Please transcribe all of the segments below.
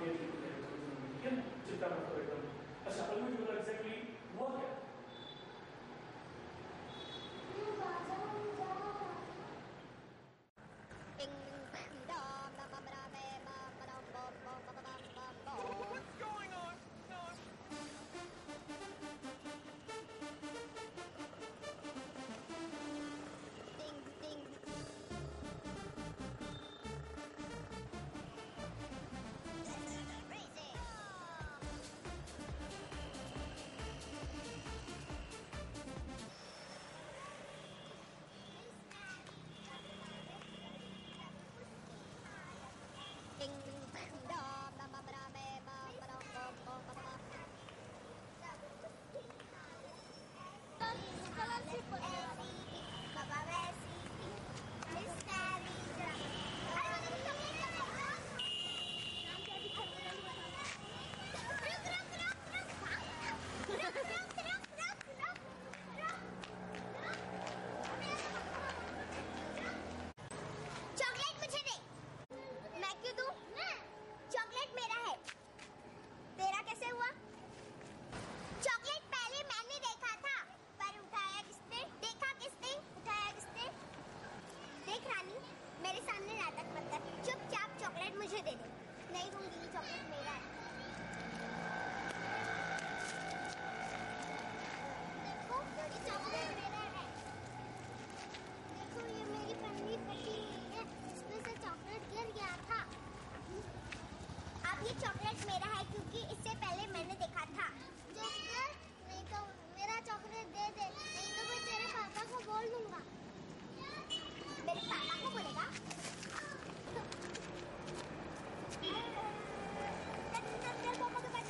ये ठीक हो जाएगा, ठीक है ना, चिंता मत करो एकदम। अच्छा अभी मुझे बताओ एग्जैक्टली हुआ क्या? What's going on? मेरे सामने नाटक मत कर, चुपचाप चॉकलेट मुझे दे दे। नहीं दूंगी, ये चॉकलेट मेरा है। देखो ये चॉकलेट मेरा है। देखो ये मेरी पन्नी फटी हुई है, इसमें से चॉकलेट गिर गया था। अब ये चॉकलेट मेरा है क्योंकि इससे पहले मैंने देखा था। नहीं तो मेरा चॉकलेट दे दे, नहीं तो मैं तेरे पापा को बोल दूंगा। मेरे पापा को बोलेगा? तेरे पापा के पास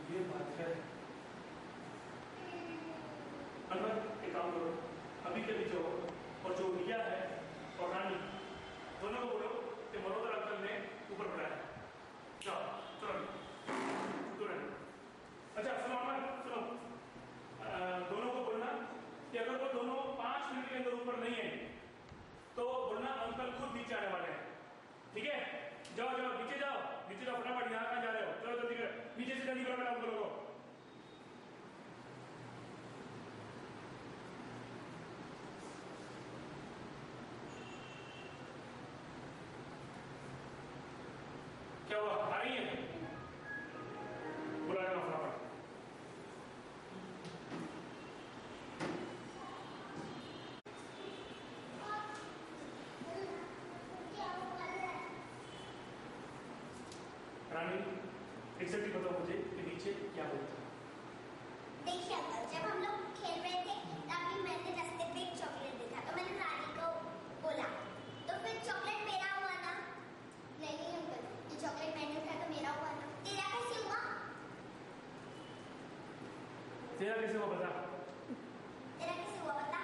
ये बात है। अनवर एक काम करो, अभी के बीच और जो रिया है और रानी दोनों को बोलो कि मनोहर अंकल ने ऊपर बढ़ाया। जाओ चलो तुरंत। अच्छा सुनो अनवर, सुनो, दोनों को बोलना कि अगर वो दोनों 5 मिनट के अंदर ऊपर नहीं है तो बोलना अंकल खुद नीचे आने वाले हैं, ठीक है? जाओ जाओ नीचे जाओ, नीचे जाओ फटाफट। यहाँ कहाँ जा रहे हो? चलो जल्दी करो, नीचे से जल्दी करो अंकल को। क्या हुआ? आ रही है? बुला लेना फटाफट। रानी एग्जैक्टली बताओ मुझे कि नीचे क्या हुआ था? देखिए अंकल, जब हम लोग खेल रहे थे तभी मैंने रास्ते पे एक चॉकलेट देखा, तो मैंने रानी को बोला, तो फिर चॉकलेट मेरा हुआ ना? नहीं अंकल, ये चॉकलेट मैंने उठाया तो मेरा हुआ ना। तेरा कैसे हुआ? तेरा कैसे हुआ बता? तेरा कैसे हुआ बता?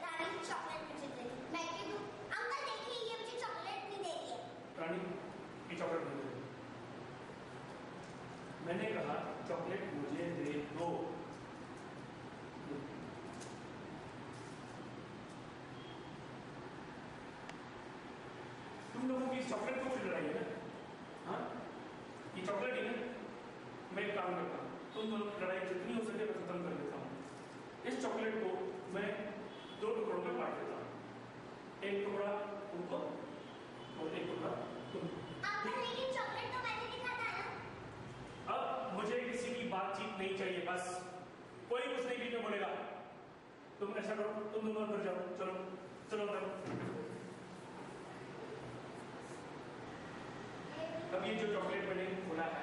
रानी चॉकलेट मुझे दे दी, मैं क्यों दूं? अंकल देखिए ये मुझे चॉकलेट नहीं दे रही है। रानी ये चॉकलेट मुझे दे। मैंने कहा चॉकलेट मुझे दे दो। तुम लोगों की चॉकलेट को कुछ लड़ाई है ना? हाँ ये चॉकलेट ही है। मैं एक काम करता हूँ, तुम दोनों की लड़ाई जितनी हो सके मैं खत्म कर देता हूँ। इस चॉकलेट को मैं 2 टुकड़ों में बांट देता हूँ, एक टुकड़ा तुमको और एक टुकड़ा तुमको। लेकिन चॉकलेट तो मैंने दिखा था ना। अब मुझे किसी की बातचीत नहीं चाहिए, बस कोई कुछ नहीं बीच में बोलेगा। तुम ऐसा करो, तुम दोनों अंदर जाओ, चलो चलो अंदर। अब ये जो चॉकलेट मैंने खोला है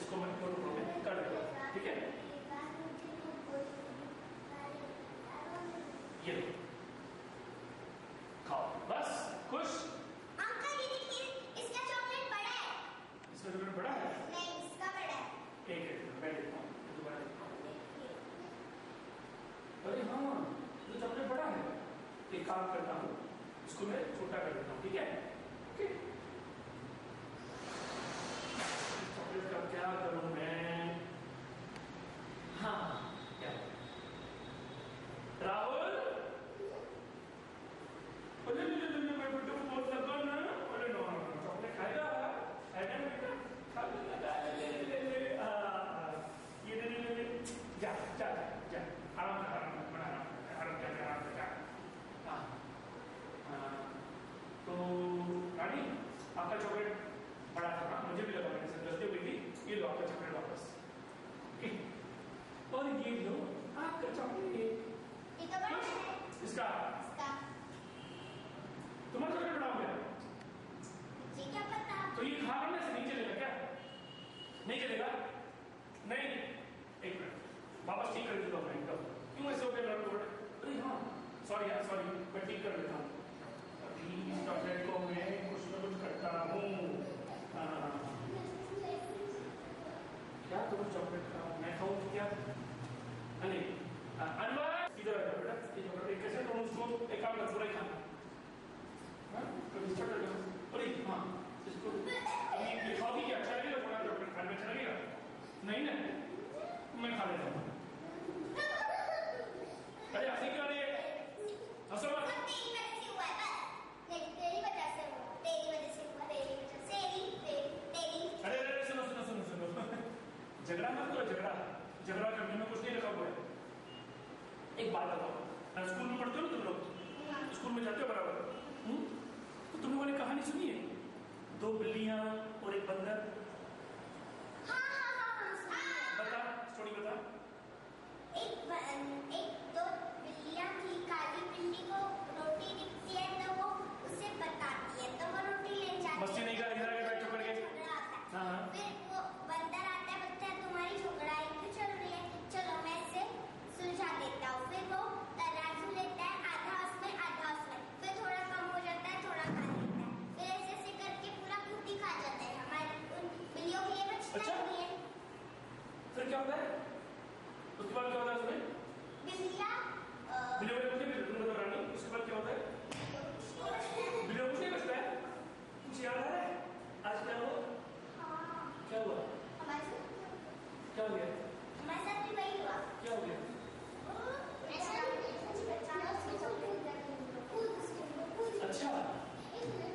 इसको मैं 2 टुकड़ों में कर देता हूँ, ठीक है? ये खाओ, बस खुश। अंकल ये देखिए, इसका चॉकलेट बड़ा है। इसका चॉकलेट बड़ा है? नहीं इसका बड़ा है। एक मैं देखता हूँ, दोबारा देखता हूँ। अरे हाँ ये चॉकलेट बड़ा है। एक काम करता हूँ, इसको मैं छोटा कर देता हूँ, ठीक है? ओके आपका चॉकलेट बड़ा था ना, मुझे भी लगा मैंने से गलती हुई थी, ये लो आपका चॉकलेट वापस। ओके, और ये लो आपका चॉकलेट। ये तो बड़ा है। इसका तुम्हारा चॉकलेट बड़ा हो गया, जी क्या पता। तो ये खा लेने से नहीं चलेगा क्या? नहीं चलेगा? नहीं, एक मिनट वापस ठीक कर देता हूँ मैं। क्यों ऐसे हो गया लड़कों? अरे हाँ सॉरी यार, सॉरी, मैं ठीक कर लेता हूँ। अभी चॉकलेट को मैं कुछ ना कुछ करता हूँ। क्या तुम चॉकलेट खाओ, मैं खाऊँ क्या? अरे अनवर इधर आ जाओ बेटा, ये चॉकलेट कैसे तुम उसको एक काम कर पूरा ही खाना। अरे हाँ, इसको ये खाओगी क्या? अच्छा लगेगा थोड़ा चॉकलेट खाने में, अच्छा लगेगा? नहीं ना, मैं खा लेता हूँ। अरे ऐसे क्यों रही है? हंसो मत। तेरी वजह से हुआ, तेरी वजह से हुआ, तेरी वजह से, तेरी। अरे अरे सुनो सुनो सुनो सुनो, झगड़ा मत करो, झगड़ा करने में कुछ नहीं रखा हुआ है। एक बात बताओ, स्कूल में पढ़ते हो ना तुम लोग, स्कूल में जाते हो बराबर, तो तुमने वाली कहानी सुनी है, 2 बिल्लियां और एक बंदर? बता, स्टोरी बता। एक दो बिल्लियां थी, काली बिल्ली को रोटी दिखती है तो वो उसे बताती है, तो वो रोटी ले जाती है। मस्ती नहीं कर, इधर आके बैठ चुप करके। हाँ। फिर वो बंदर आता है, बोलता है तुम्हारी झगड़ा क्यों चल रही है, चलो मैं इसे सुलझा देता हूँ। फिर वो तराजू लेता है, आधा उसमें आधा उसमें, फिर थोड़ा कम हो जाता है, थोड़ा खा लेता है, फिर ऐसे ऐसे करके पूरा खुद ही खा जाता है। हमारी उन बिल्लियों के लिए बचता नहीं है। फिर क्या होता है? उसके बाद क्या होता है उसमें? बिल्लियों को नहीं तुम बता रानी, उसके बाद क्या होता है? बिल्लियों को नहीं बचता है? कुछ याद आ रहा है? आज क्या हुआ? क्या हुआ? क्या हो गया? हमारे साथ भी वही हुआ। क्या हो गया? अच्छा,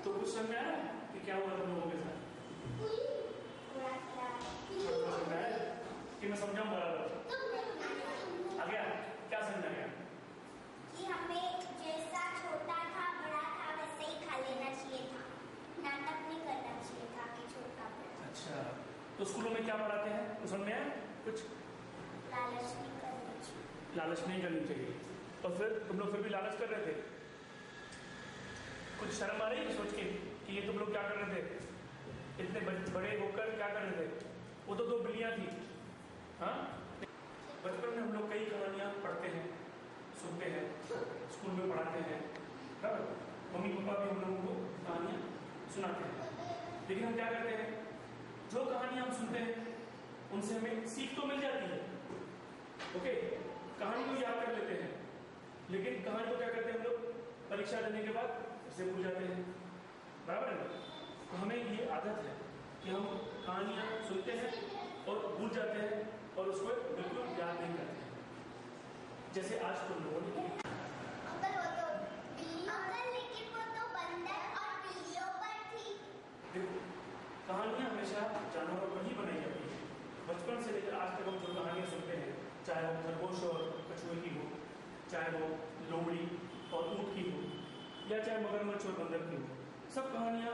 तो कुछ समझ में आया कि क्या हुआ तुम लोगों के साथ? समझ में आया कि मैं समझाऊं बराबर? आ गया? क्या समझ आ गया? कि हमें जैसा छोटा था बड़ा था वैसे ही खा लेना चाहिए था, नाटक नहीं करना चाहिए था कि छोटा बड़ा। अच्छा, तो स्कूलों में क्या पढ़ाते हैं? तो समझ में आया कुछ? लालच नहीं करनी चाहिए। लालच नहीं करनी चाहिए। तो फिर तुम लोग फिर भी लालच कर रहे थे? कुछ शर्म आ रही है सोच के कि ये तुम लोग क्या कर रहे थे? इतने बड़े होकर क्या कर रहे थे? वो तो 2 बिल्लियां थी। हाँ, बचपन में हम लोग कई कहानियां पढ़ते हैं, सुनते हैं, स्कूल में पढ़ाते हैं, बराबर? मम्मी पापा भी हम लोगों को कहानियां सुनाते हैं। लेकिन हम क्या करते हैं? जो कहानियां हम सुनते हैं उनसे हमें सीख तो मिल जाती है, ओके, कहानी को याद कर लेते हैं, लेकिन कहानी को क्या करते हैं हम लोग? परीक्षा देने के बाद उसे भूल जाते हैं, बराबर है? तो हमें ये आदत है कि हम कहानियां सुनते हैं और भूल जाते हैं और उसको बिल्कुल याद नहीं करते हैं, जैसे आज तुम लोगों ने किया। अंकल वो तो अंकल, लेकिन वो तो बंदर और बिल्लियों पर थी। देखो, कहानियां हमेशा जानवरों पर ही बनाई जाती है। बचपन से लेकर आज तक हम जो कहानियां सुनते हैं, चाहे वो खरगोश और कछुए की हो, चाहे वो लोमड़ी और ऊंट की हो, या चाहे मगरमच्छ और बंदर की हो, सब कहानियां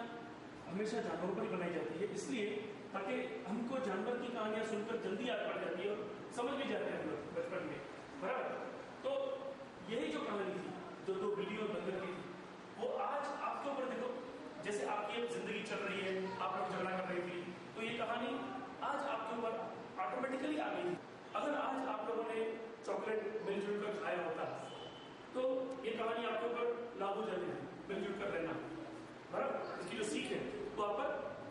हमेशा जानवरों पर ही बनाई जाती है, इसलिए ताकि हमको जानवर की कहानियां सुनकर जल्दी याद पड़ जाती है और समझ भी जाते हैं हम लोग बचपन में, बराबर? तो यही जो कहानी थी, जो 2 बिल्ली और बंदर की थी, वो आज आपके ऊपर देखो, जैसे आपकी अब जिंदगी चल रही है, आप लोग झगड़ा कर रही थी, तो ये कहानी आज आपके ऊपर ऑटोमेटिकली आ गई। अगर आज आप लोगों ने चॉकलेट मिलजुल कर खाया होता तो ये कहानी आपके ऊपर लागू हो जाती थी, मिलजुल कर रहना, बराबर? इसकी जो सीख है वो आप पर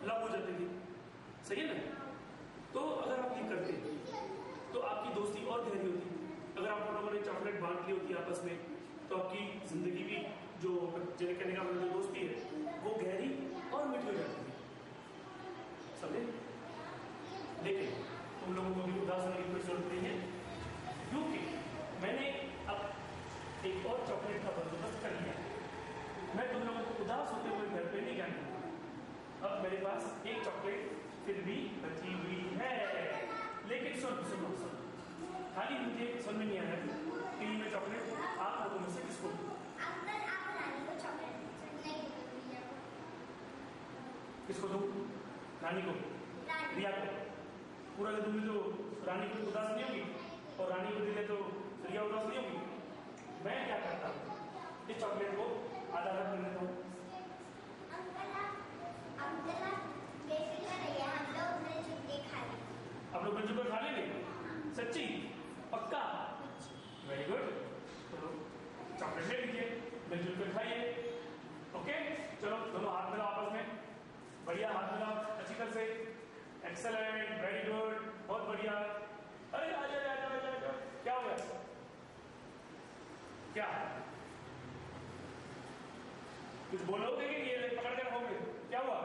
लागू हो जाती थी, सही है ना? तो अगर आप ये करते तो आपकी दोस्ती और गहरी होती। अगर आप लोगों ने चॉकलेट बांट ली होती आपस में, तो आपकी जिंदगी भी जो कहने का जो दोस्ती है वो गहरी और मीठी हो जाती थी, समझे? लेकिन तुम लोगों को भी उदास होने की कोई जरूरत नहीं है, क्योंकि मैंने अब एक और चॉकलेट का बंदोबस्त कर लिया है। मैं तुम लोगों को उदास होते हुए घर पे नहीं जाना। अब मेरे पास एक चॉकलेट फिर भी बची हुई है, लेकिन सुनो, खाली मुझे समझ में नहीं आया कि ये चॉकलेट आप लोगों में से किसको? अंकल, आप रानी को चॉकलेट नहीं किसको दूं? रानी को, रानी रिया को। पूरा दे दूंगी तो रानी को उदास नहीं होगी, और रानी को दिले तो रिया उदास नहीं होगी। मैं क्या करता हूँ, इस चॉकलेट को आधा आधा कर लेता हूँ। अंकल आप बेफिक्र रहिए, हम लोग मिलजुल के खा लेंगे। आप लोग मिलजुल कर खा लेंगे? सच्ची? पक्का? Very good. चलो चॉकलेट ले लीजिए, मिलजुल कर खाइए। ओके, चलो दोनों हाथ मिलाओ आपस में, बढ़िया हाथ मिलाओ अच्छी तरह से। एक्सेलेंट, वेरी गुड, बहुत बढ़िया। अरे आ जाओ आ जाओ आ जाओ। क्या हो गया? क्या कुछ बोलोगे कि ये पकड़ के रखोगे? क्या हुआ?